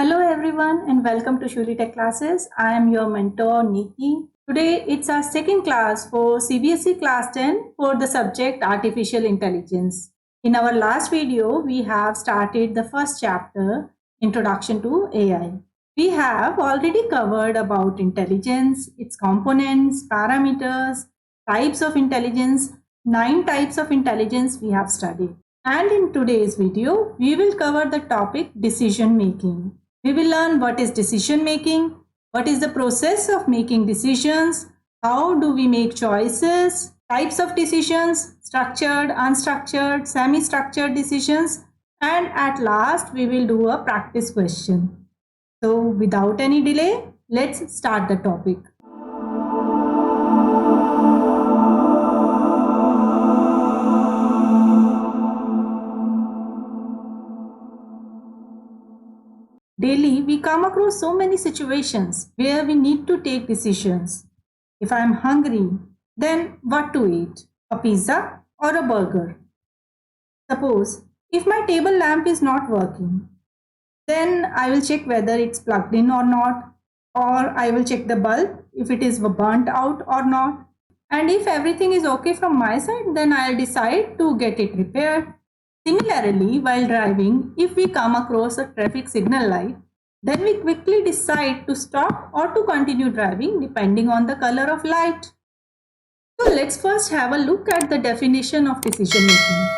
Hello everyone and welcome to Shuli Tech Classes. I am your mentor Nikki. Today it's our second class for CBSE Class 10 for the subject Artificial Intelligence. In our last video, we have started the first chapter, Introduction to AI. We have already covered about intelligence, its components, parameters, types of intelligence. 9 types of intelligence we have studied. And in today's video, we will cover the topic decision making. We will learn what is decision making, what is the process of making decisions, how do we make choices, types of decisions, structured, unstructured, semi-structured decisions, and at last we will do a practice question. So without any delay, let's start the topic. Daily, we come across so many situations where we need to take decisions. If I am hungry, then what to eat? A pizza or a burger? Suppose if my table lamp is not working, then I will check whether it's plugged in or not, or I will check the bulb if it is burnt out or not. And if everything is okay from my side, then I'll decide to get it repaired. Similarly, while driving, if we come across a traffic signal light, then we quickly decide to stop or to continue driving depending on the color of light. So let's first have a look at the definition of decision making.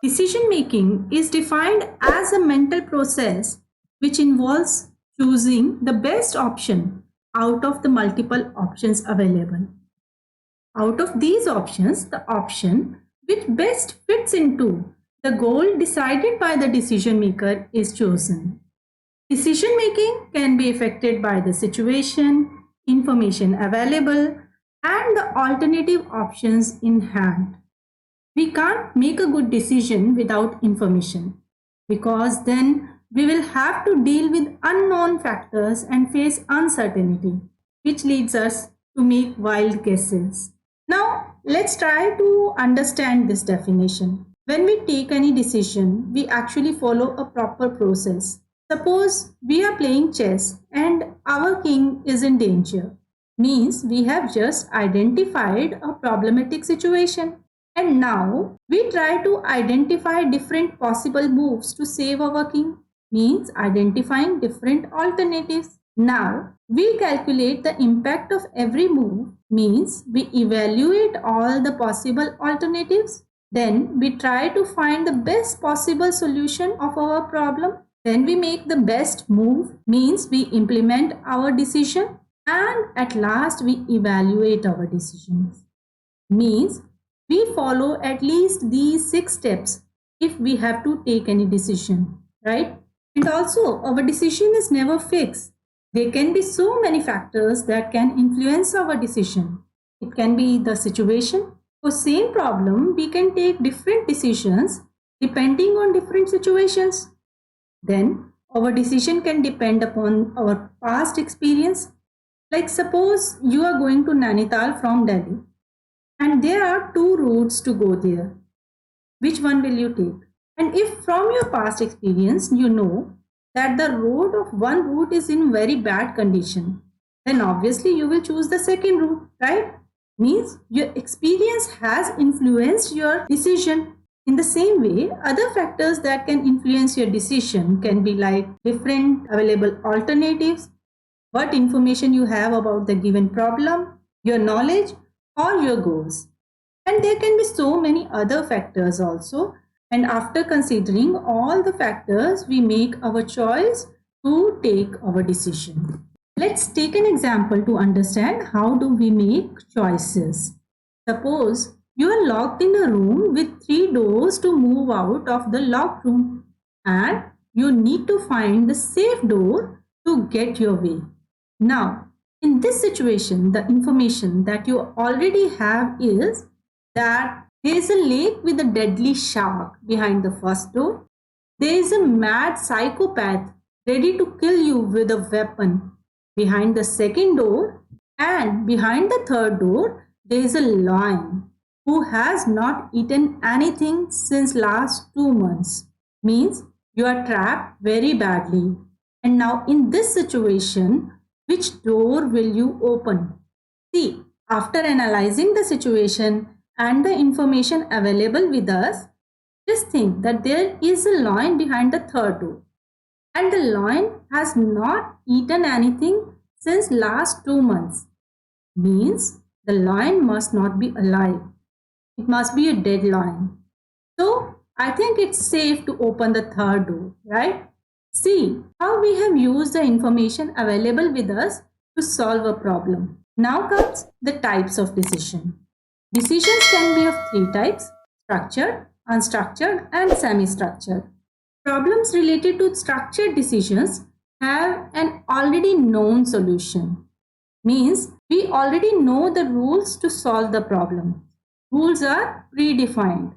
Decision making is defined as a mental process which involves choosing the best option out of the multiple options available. Out of these options, the option which best fits into the goal decided by the decision maker is chosen. Decision making can be affected by the situation, information available, and the alternative options in hand. We can't make a good decision without information because then we will have to deal with unknown factors and face uncertainty, which leads us to make wild guesses. Now, let's try to understand this definition. When we take any decision, we actually follow a proper process. Suppose we are playing chess and our king is in danger. Means we have just identified a problematic situation. And now we try to identify different possible moves to save our king. Means identifying different alternatives. Now we calculate the impact of every move. Means we evaluate all the possible alternatives. Then we try to find the best possible solution of our problem. Then we make the best move, means we implement our decision, and at last we evaluate our decisions. Means we follow at least these 6 steps if we have to take any decision, right? And also our decision is never fixed. There can be so many factors that can influence our decision. It can be the situation. For same problem, we can take different decisions depending on different situations. Then our decision can depend upon our past experience. Like suppose you are going to Nainital from Delhi and there are 2 routes to go there. Which one will you take? And if from your past experience you know that the road of one route is in very bad condition, then obviously you will choose the second route, right? Means your experience has influenced your decision. In the same way, other factors that can influence your decision can be like different available alternatives, what information you have about the given problem, your knowledge, or your goals. And there can be so many other factors also. And after considering all the factors, we make our choice to take our decision. Let's take an example to understand how do we make choices. Suppose you are locked in a room with 3 doors to move out of the locked room and you need to find the safe door to get your way. Now, in this situation, the information that you already have is that there is a lake with a deadly shark behind the first door. There is a mad psychopath ready to kill you with a weapon behind the second door, and behind the third door there is a lion who has not eaten anything since last 2 months. Means you are trapped very badly. And now in this situation, which door will you open? See, after analyzing the situation and the information available with us, just think that there is a lion behind the third door. And the lion has not eaten anything since last 2 months. Means the lion must not be alive. It must be a dead lion. So I think it's safe to open the third door, right? See how we have used the information available with us to solve a problem. Now comes the types of decision. Decisions can be of 3 types: structured, unstructured, and semi-structured. Problems related to structured decisions have an already known solution. Means we already know the rules to solve the problem. Rules are predefined.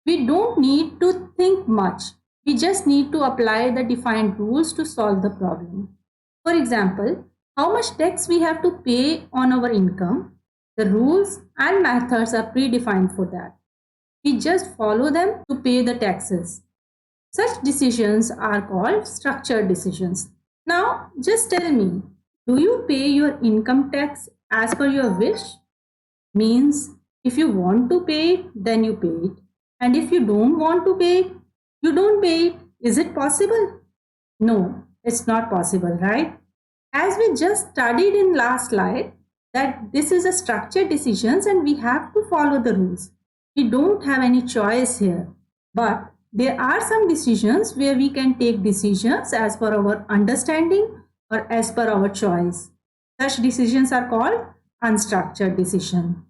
We don't need to think much. We just need to apply the defined rules to solve the problem. For example, how much tax we have to pay on our income, the rules and methods are predefined for that. We just follow them to pay the taxes. Such decisions are called structured decisions. Now, just tell me, do you pay your income tax as per your wish? Means if you want to pay it, then you pay it. And if you don't want to pay it, you don't pay it. Is it possible? No, it's not possible, right? As we just studied in last slide, that this is a structured decisions and we have to follow the rules. We don't have any choice here. But there are some decisions where we can take decisions as per our understanding or as per our choice. Such decisions are called unstructured decision.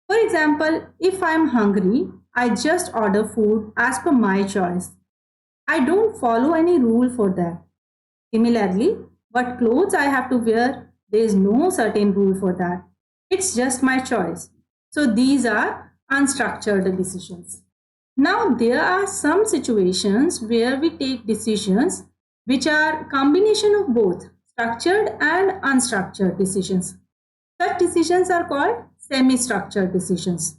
For example, if I am hungry, I just order food as per my choice. I don't follow any rule for that. Similarly, what clothes I have to wear, there is no certain rule for that. It's just my choice. So these are unstructured decisions. Now there are some situations where we take decisions which are combination of both structured and unstructured decisions. Such decisions are called semi-structured decisions.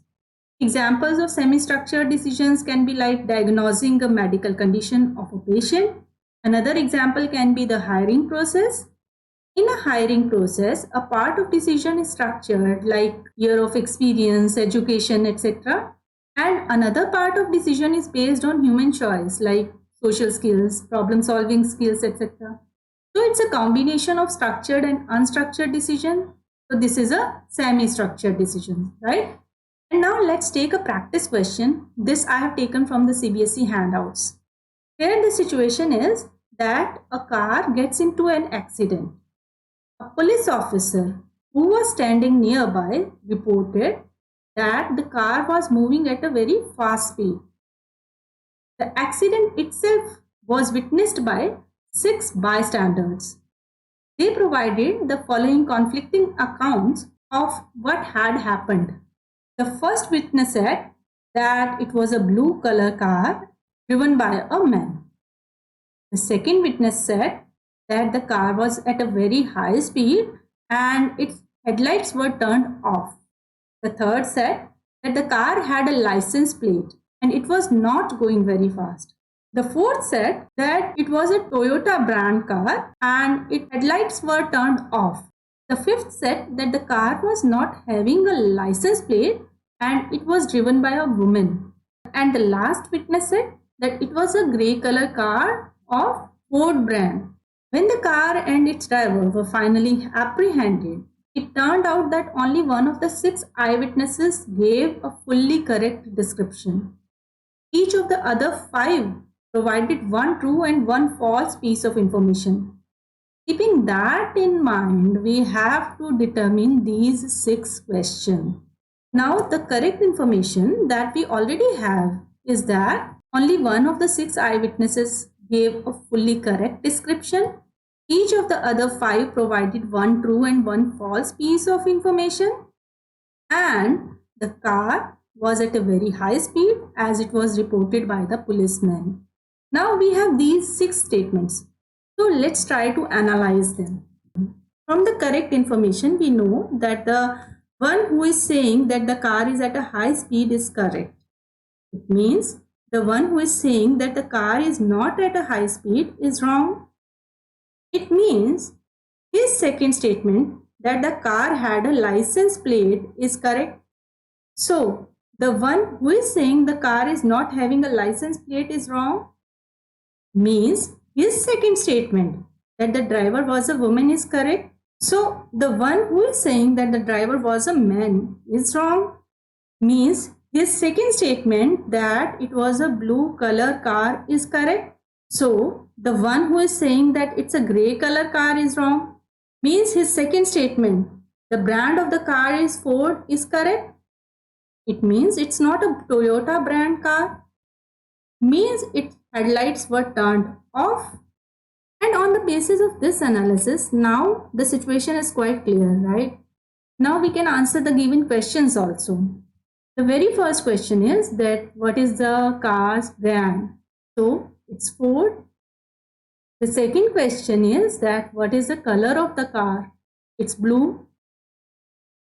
Examples of semi-structured decisions can be like diagnosing a medical condition of a patient. Another example can be the hiring process. In a hiring process, a part of decision is structured like year of experience, education, etc. And another part of decision is based on human choice like social skills, problem solving skills, etc. So it's a combination of structured and unstructured decision. So this is a semi-structured decision, right? And now let's take a practice question. This I have taken from the CBSE handouts. Here the situation is that a car gets into an accident. A police officer who was standing nearby reported that the car was moving at a very fast speed. The accident itself was witnessed by 6 bystanders. They provided the following conflicting accounts of what had happened. The first witness said that it was a blue color car driven by a man. The second witness said that the car was at a very high speed and its headlights were turned off. The third said that the car had a license plate and it was not going very fast. The fourth said that it was a Toyota brand car and its headlights were turned off. The fifth said that the car was not having a license plate and it was driven by a woman. And the last witness said that it was a grey color car of Ford brand. When the car and its driver were finally apprehended, it turned out that only one of the 6 eyewitnesses gave a fully correct description. Each of the other 5 provided one true and one false piece of information. Keeping that in mind, we have to determine these 6 questions. Now, the correct information that we already have is that only one of the 6 eyewitnesses gave a fully correct description. Each of the other 5 provided one true and one false piece of information. And the car was at a very high speed as it was reported by the policeman. Now we have these 6 statements. So let's try to analyze them. From the correct information, we know that the one who is saying that the car is at a high speed is correct. It means the one who is saying that the car is not at a high speed is wrong. It means his second statement that the car had a license plate is correct. So, the one who is saying the car is not having a license plate is wrong. Means his second statement that the driver was a woman is correct. So, the one who is saying that the driver was a man is wrong. Means his second statement that it was a blue color car is correct. So, the one who is saying that it's a gray color car is wrong. Means his second statement, the brand of the car is Ford is correct. It means it's not a Toyota brand car. Means its headlights were turned off. And on the basis of this analysis, now the situation is quite clear, right? Now we can answer the given questions also. The very first question is that what is the car's brand? So it's Ford. The second question is that what is the color of the car? It's blue.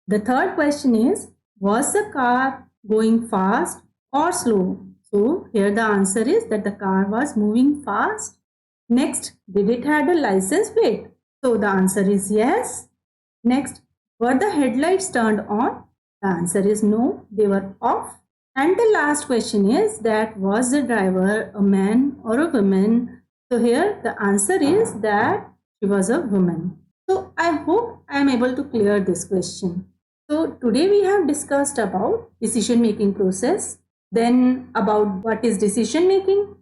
The third question is, was the car going fast or slow? So here the answer is that the car was moving fast. Next, did it have a license plate? So the answer is yes. Next, were the headlights turned on? The answer is no, they were off. And the last question is that was the driver a man or a woman? So here the answer is that she was a woman. So I hope I am able to clear this question. So today we have discussed about decision making process, then about what is decision making,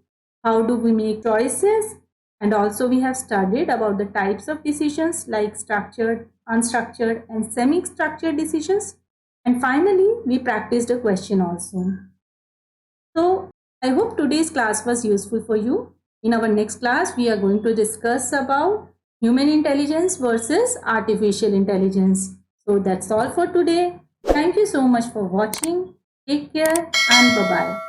how do we make choices, and also we have studied about the types of decisions like structured, unstructured and semi-structured decisions. And finally, we practiced a question also. So I hope today's class was useful for you. In our next class, we are going to discuss about human intelligence versus artificial intelligence. So that's all for today. Thank you so much for watching. Take care and bye-bye.